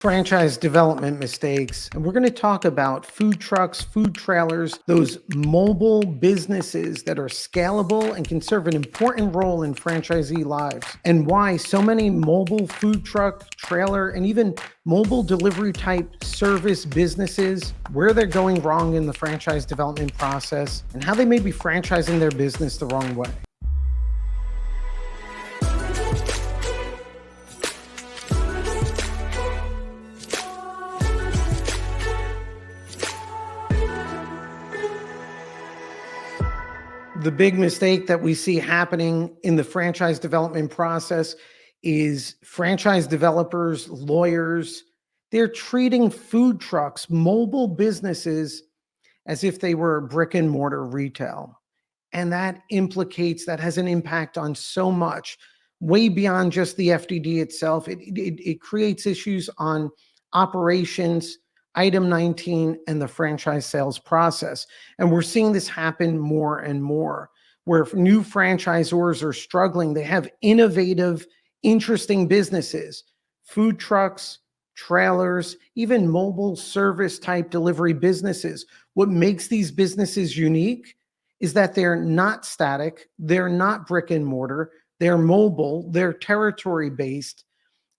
Franchise development mistakes. And we're going to talk about food trucks, food trailers, those mobile businesses that are scalable and can serve an important role in franchisee lives, and why so many mobile food truck, trailer, and even mobile delivery type service businesses, where they're going wrong in the franchise development process, and how they may be franchising their business the wrong way. The big mistake that we see happening in the franchise development process is franchise developers, lawyers, they're treating food trucks, mobile businesses, as if they were brick and mortar retail. And that has an impact on so much, way beyond just the FDD itself. It creates issues on operations, item 19, and the franchise sales process. And we're seeing this happen more and more, where new franchisors are struggling. They have innovative, interesting businesses, food trucks, trailers, even mobile service type delivery businesses. What makes these businesses unique is that they're not static, they're not brick and mortar, they're mobile, they're territory based,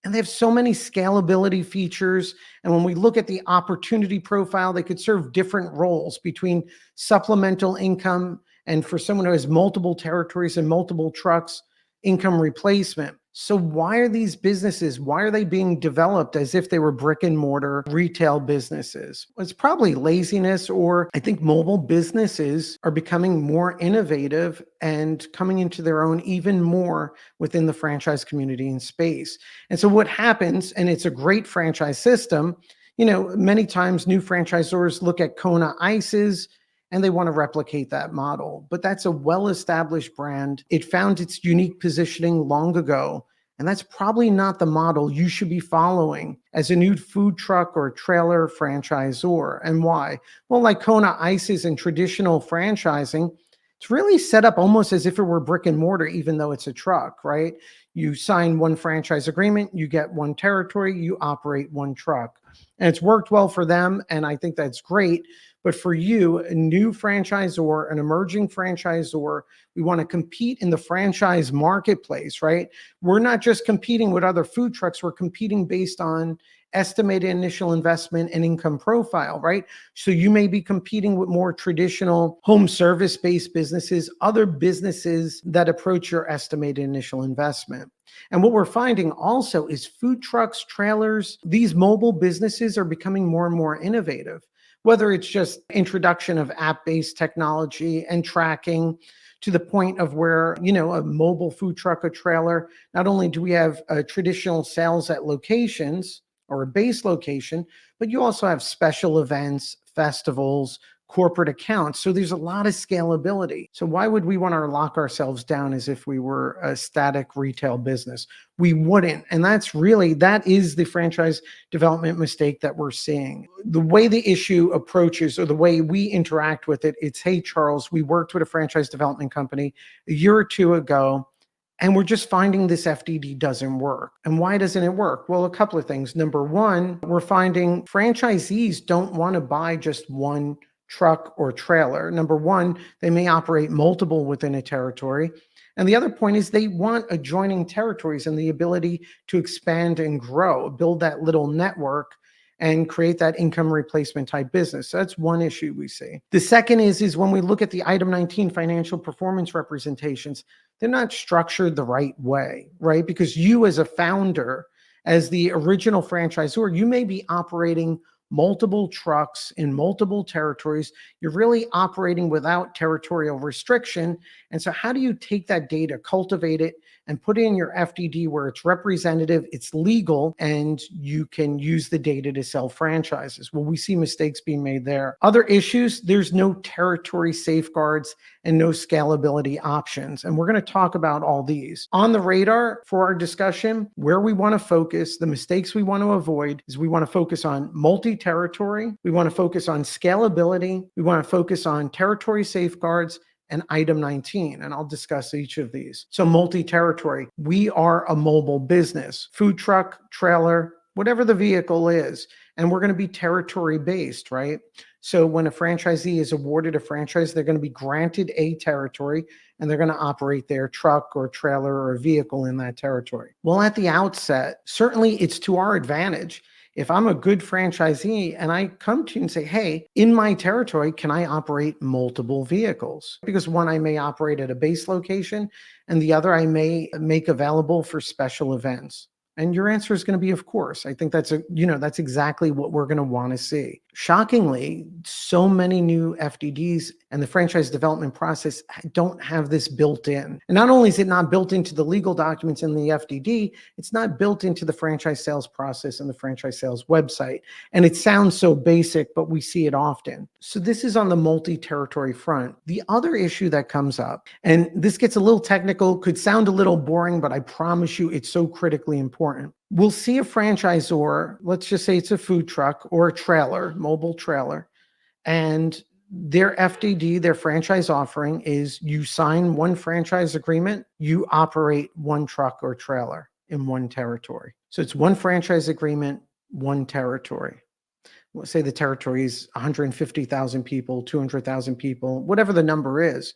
and they have so many scalability features. And when we look at the opportunity profile, they could serve different roles between supplemental income and, for someone who has multiple territories and multiple trucks, income replacement. So why are these businesses, why are they being developed as if they were brick and mortar retail businesses? Well, it's probably laziness, or I think mobile businesses are becoming more innovative and coming into their own even more within the franchise community and space. And so what happens, and it's a great franchise system, many times new franchisors look at Kona Ices and they want to replicate that model. But that's a well-established brand. It found its unique positioning long ago, and that's probably not the model you should be following as a new food truck or trailer franchisor. And why? Well, like Kona Ices and traditional franchising, it's really set up almost as if it were brick and mortar, even though it's a truck, right? You sign one franchise agreement, you get one territory, you operate one truck. And it's worked well for them, and I think that's great. But for you, a new franchisor, an emerging franchisor, we want to compete in the franchise marketplace, right? We're not just competing with other food trucks, we're competing based on estimated initial investment and income profile, right? So you may be competing with more traditional home service-based businesses, other businesses that approach your estimated initial investment. And what we're finding also is food trucks, trailers, these mobile businesses are becoming more and more innovative, whether it's just introduction of app-based technology and tracking, to the point of where, a mobile food truck or trailer, not only do we have traditional sales at locations or a base location, but you also have special events, festivals, corporate accounts. So there's a lot of scalability. So why would we want to lock ourselves down as if we were a static retail business? We wouldn't. And that is the franchise development mistake that we're seeing. The way the issue approaches, or the way we interact with it, it's, hey, Charles, we worked with a franchise development company a year or two ago, and we're just finding this FDD doesn't work. And why doesn't it work? Well, a couple of things. Number one, we're finding franchisees don't want to buy just one truck or trailer. Number one, they may operate multiple within a territory. And the other point is they want adjoining territories and the ability to expand and grow, build that little network and create that income replacement type business. So that's one issue we see. The second is when we look at the item 19 financial performance representations, they're not structured the right way, right? Because you as a founder, as the original franchisor, you may be operating multiple trucks in multiple territories. You're really operating without territorial restriction. And so how do you take that data, cultivate it, and put it in your FDD where it's representative, it's legal, and you can use the data to sell franchises? Well, we see mistakes being made there. Other issues, there's no territory safeguards and no scalability options. And we're going to talk about all these. On the radar for our discussion, where we want to focus, the mistakes we want to avoid is we want to focus on multi-territory, we want to focus on scalability, we want to focus on territory safeguards, and item 19, and I'll discuss each of these. So multi-territory, we are a mobile business, food truck, trailer, whatever the vehicle is. And we're going to be territory based, right? So when a franchisee is awarded a franchise, they're going to be granted a territory and they're going to operate their truck or trailer or vehicle in that territory. Well, at the outset, certainly it's to our advantage. If I'm a good franchisee and I come to you and say, hey, in my territory, can I operate multiple vehicles? Because one, I may operate at a base location and the other I may make available for special events. And your answer is going to be, of course. I think that's exactly what we're going to want to see. Shockingly, so many new FDDs and the franchise development process don't have this built in. And not only is it not built into the legal documents in the FDD, it's not built into the franchise sales process and the franchise sales website. And it sounds so basic, but we see it often. So this is on the multi-territory front. The other issue that comes up, and this gets a little technical, could sound a little boring, but I promise you it's so critically important. We'll see a franchisor, let's just say it's a food truck or a trailer, mobile trailer, and their FDD, their franchise offering is you sign one franchise agreement, you operate one truck or trailer in one territory. So it's one franchise agreement, one territory. Let's say the territory is 150,000 people, 200,000 people, whatever the number is.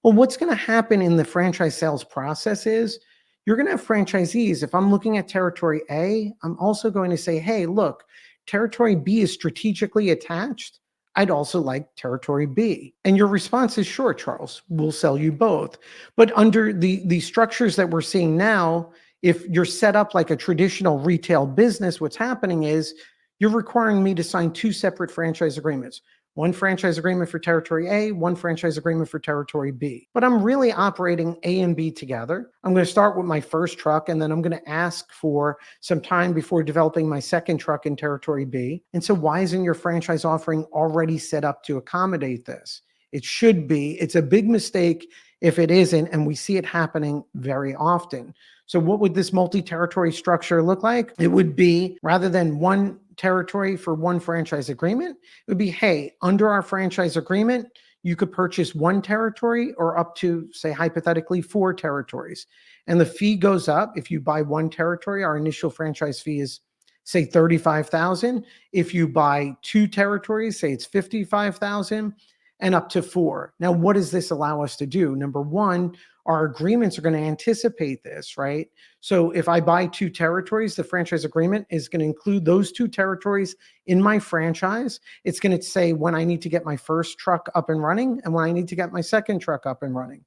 Well, what's going to happen in the franchise sales process is you're going to have franchisees. If I'm looking at territory A, I'm also going to say, hey, look, territory B is strategically attached. I'd also like territory B. And your response is, sure, Charles, we'll sell you both. But under the structures that we're seeing now, if you're set up like a traditional retail business, what's happening is you're requiring me to sign two separate franchise agreements. One franchise agreement for territory A, one franchise agreement for territory B. But I'm really operating A and B together. I'm going to start with my first truck, and then I'm going to ask for some time before developing my second truck in territory B. And so why isn't your franchise offering already set up to accommodate this? It should be. It's a big mistake if it isn't, and we see it happening very often. So what would this multi-territory structure look like? It would be, rather than one territory for one franchise agreement, it would be, hey, under our franchise agreement, you could purchase one territory or up to, say, hypothetically, 4 territories. And the fee goes up. If you buy one territory, our initial franchise fee is, say, $35,000. If you buy 2 territories, say it's $55,000, and up to 4. Now, what does this allow us to do? Number one, our agreements are going to anticipate this, right? So if I buy 2 territories, the franchise agreement is going to include those 2 territories in my franchise. It's going to say when I need to get my first truck up and running and when I need to get my second truck up and running.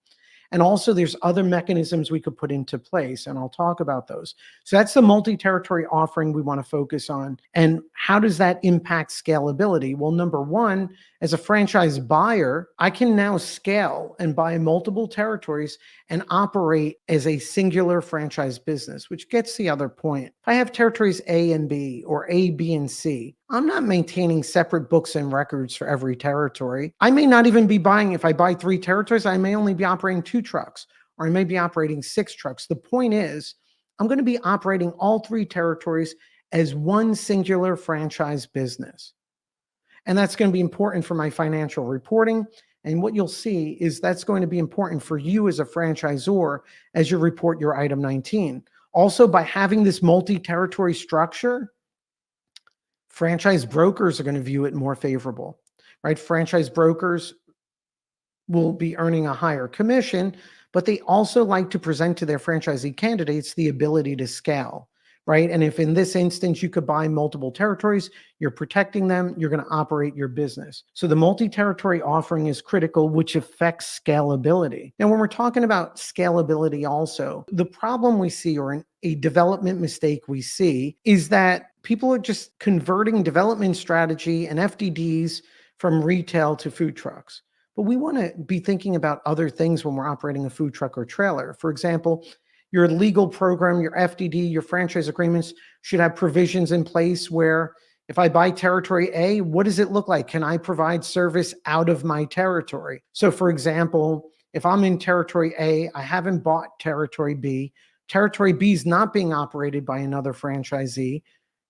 And also there's other mechanisms we could put into place, and I'll talk about those. So that's the multi-territory offering we want to focus on. And how does that impact scalability? Well, number one, as a franchise buyer, I can now scale and buy multiple territories and operate as a singular franchise business, which gets the other point. If I have territories A and B or A, B, and C, I'm not maintaining separate books and records for every territory. I may not even be buying, if I buy 3 territories, I may only be operating 2 trucks, or I may be operating 6 trucks. The point is, I'm going to be operating all 3 territories as one singular franchise business. And that's going to be important for my financial reporting. And what you'll see is that's going to be important for you as a franchisor as you report your item 19. Also, by having this multi-territory structure, franchise brokers are going to view it more favorable, right? Franchise brokers will be earning a higher commission, but they also like to present to their franchisee candidates the ability to scale, right? And if in this instance you could buy multiple territories, you're protecting them, you're going to operate your business. So the multi-territory offering is critical, which affects scalability. Now, when we're talking about scalability also, the problem we see, or a development mistake we see, is that people are just converting development strategy and FDDs from retail to food trucks. But we want to be thinking about other things when we're operating a food truck or trailer. For example, your legal program, your FDD, your franchise agreements should have provisions in place where if I buy territory A, what does it look like? Can I provide service out of my territory? So for example, if I'm in territory A, I haven't bought territory B. Territory B is not being operated by another franchisee.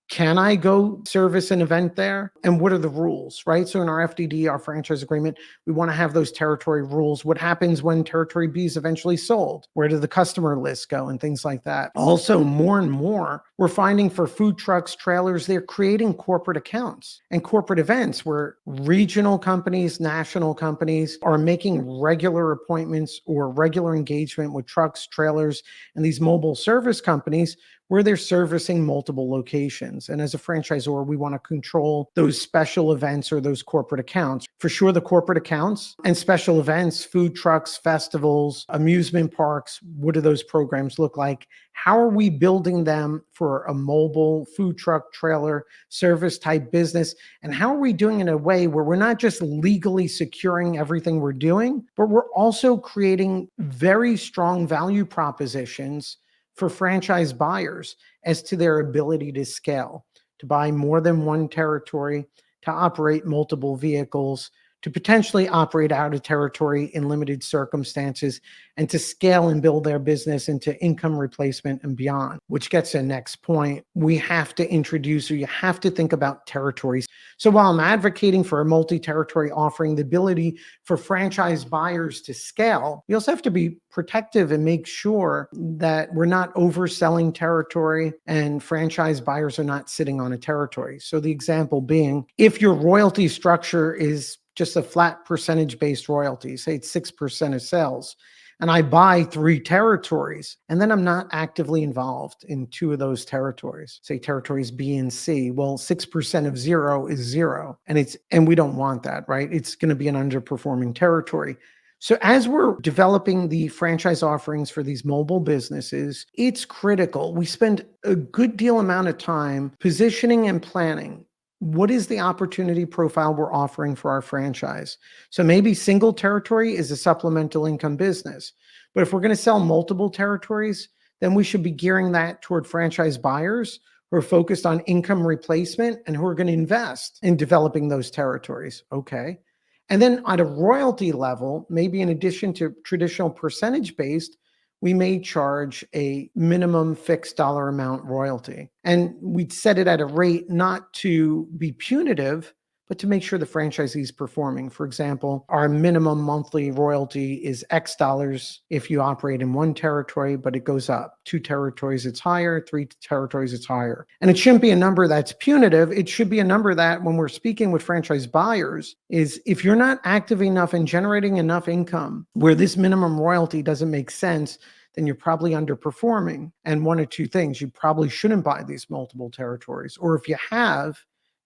Can I go service an event there? And what are the rules, right? So in our FDD, our franchise agreement, we want to have those territory rules. What happens when territory B is eventually sold? Where do the customer lists go and things like that? Also, more and more, we're finding for food trucks, trailers, they're creating corporate accounts and corporate events where regional companies, national companies are making regular appointments or regular engagement with trucks, trailers, and these mobile service companies where they're servicing multiple locations. And as a franchisor, we want to control those special events or those corporate accounts. For sure, the corporate accounts and special events, food trucks, festivals, amusement parks, what do those programs look like? How are we building them for a mobile food truck, trailer, service type business? And how are we doing it in a way where we're not just legally securing everything we're doing, but we're also creating very strong value propositions for franchise buyers as to their ability to scale, to buy more than one territory, to operate multiple vehicles, to potentially operate out of territory in limited circumstances, and to scale and build their business into income replacement and beyond, which gets to the next point. We have to introduce, or you have to think about territories. So while I'm advocating for a multi-territory offering, the ability for franchise buyers to scale, we also have to be protective and make sure that we're not overselling territory and franchise buyers are not sitting on a territory. So the example being, if your royalty structure is just a flat percentage-based royalty, say it's 6% of sales, and I buy 3 territories, and then I'm not actively involved in 2 of those territories, say territories B and C. Well, 6% of 0 is 0, and we don't want that, right? It's going to be an underperforming territory. So as we're developing the franchise offerings for these mobile businesses, it's critical. We spend a good deal amount of time positioning and planning. What is the opportunity profile we're offering for our franchise? So maybe single territory is a supplemental income business. But if we're going to sell multiple territories, then we should be gearing that toward franchise buyers who are focused on income replacement and who are going to invest in developing those territories. Okay. And then at a royalty level, maybe in addition to traditional percentage based, we may charge a minimum fixed dollar amount royalty. And we'd set it at a rate not to be punitive, but to make sure the franchisee is performing. For example, our minimum monthly royalty is X dollars if you operate in 1 territory, but it goes up. 2 territories, it's higher. 3 territories, it's higher. And it shouldn't be a number that's punitive. It should be a number that when we're speaking with franchise buyers is if you're not active enough and generating enough income where this minimum royalty doesn't make sense, then you're probably underperforming. And 1 or 2 things, you probably shouldn't buy these multiple territories. Or if you have,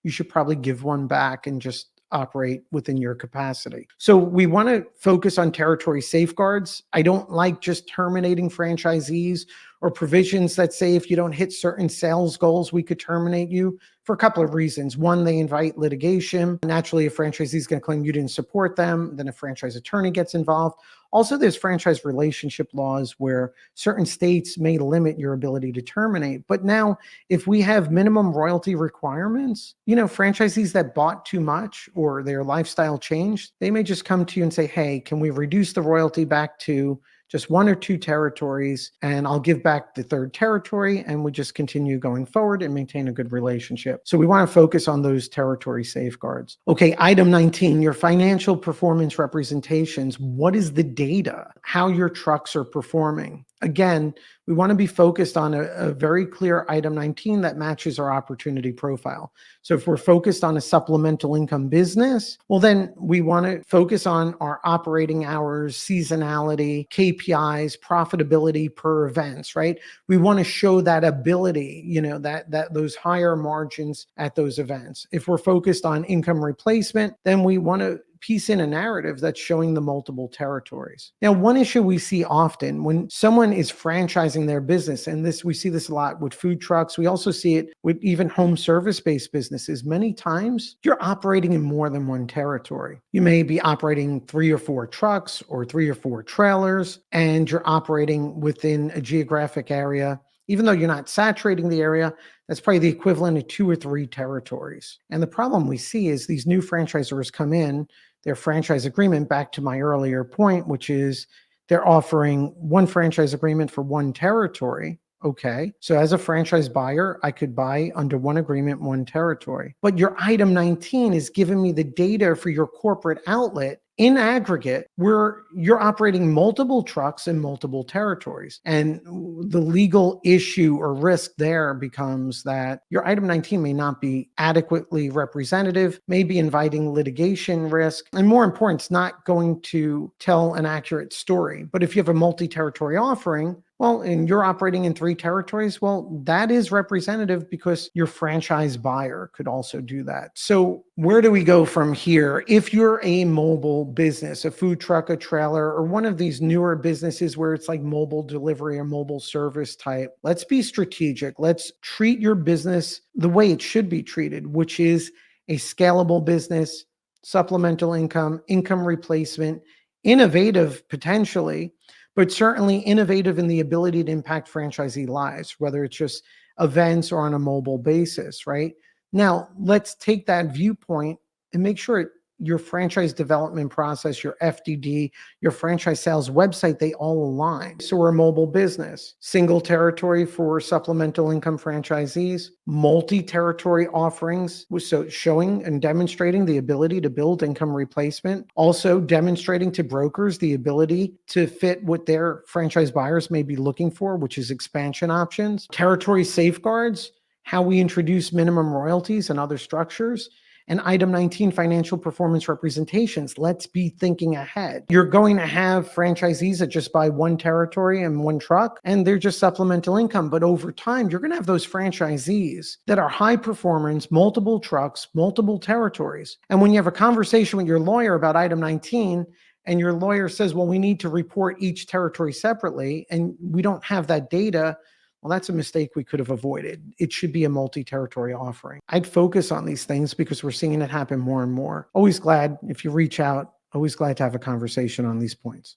you should probably give 1 back and just operate within your capacity. So we want to focus on territory safeguards. I don't like just terminating franchisees or provisions that say if you don't hit certain sales goals, we could terminate you for a couple of reasons. 1, they invite litigation. Naturally, a franchisee is going to claim you didn't support them. Then a franchise attorney gets involved. Also, there's franchise relationship laws where certain states may limit your ability to terminate. But now, if we have minimum royalty requirements, franchisees that bought too much or their lifestyle changed, they may just come to you and say, hey, can we reduce the royalty back to just 1 or 2 territories, and I'll give back the 3rd territory, and we just continue going forward and maintain a good relationship. So we want to focus on those territory safeguards. Okay, item 19, your financial performance representations. What is the data? How your trucks are performing? Again, we want to be focused on a very clear item 19 that matches our opportunity profile. So if we're focused on a supplemental income business, well, then we want to focus on our operating hours, seasonality, KPIs, profitability per events, right? We want to show that ability, that those higher margins at those events. If we're focused on income replacement, then we want to piece in a narrative that's showing the multiple territories. Now, one issue we see often when someone is franchising their business, and we see this a lot with food trucks, we also see it with even home service-based businesses. Many times you're operating in more than 1 territory. You may be operating 3 or 4 trucks or 3 or 4 trailers, and you're operating within a geographic area. Even though you're not saturating the area, that's probably the equivalent of 2 or 3 territories. And the problem we see is these new franchisors come in, their franchise agreement, back to my earlier point, which is they're offering 1 franchise agreement for 1 territory. Okay. So as a franchise buyer, I could buy under one agreement, one territory. But your item 19 is giving me the data for your corporate outlet in aggregate where you're operating multiple trucks in multiple territories. And the legal issue or risk there becomes that your item 19 may not be adequately representative, may be inviting litigation risk, and more important, it's not going to tell an accurate story. But if you have a multi-territory offering, well, and you're operating in three territories, well, that is representative because your franchise buyer could also do that. So, where do we go from here? If you're a mobile business, a food truck, a trailer, or one of these newer businesses where it's like mobile delivery or mobile service type, let's be strategic. Let's treat your business the way it should be treated, which is a scalable business, supplemental income, income replacement, innovative potentially, but certainly innovative in the ability to impact franchisee lives, whether it's just events or on a mobile basis, right? Now, let's take that viewpoint and make sure your franchise development process, your FDD, your franchise sales website, they all align. So we're a mobile business, single territory for supplemental income franchisees, multi-territory offerings, so showing and demonstrating the ability to build income replacement, also demonstrating to brokers the ability to fit what their franchise buyers may be looking for, which is expansion options, territory safeguards, how we introduce minimum royalties and other structures, and item 19, financial performance representations. Let's be thinking ahead. You're going to have franchisees that just buy one territory and one truck, and they're just supplemental income. But over time, you're going to have those franchisees that are high performance, multiple trucks, multiple territories. And when you have a conversation with your lawyer about item 19, and your lawyer says, well, we need to report each territory separately, and we don't have that data, well, that's a mistake we could have avoided. It should be a multi-territory offering. I'd focus on these things because we're seeing it happen more and more. Always glad if you reach out, always glad to have a conversation on these points.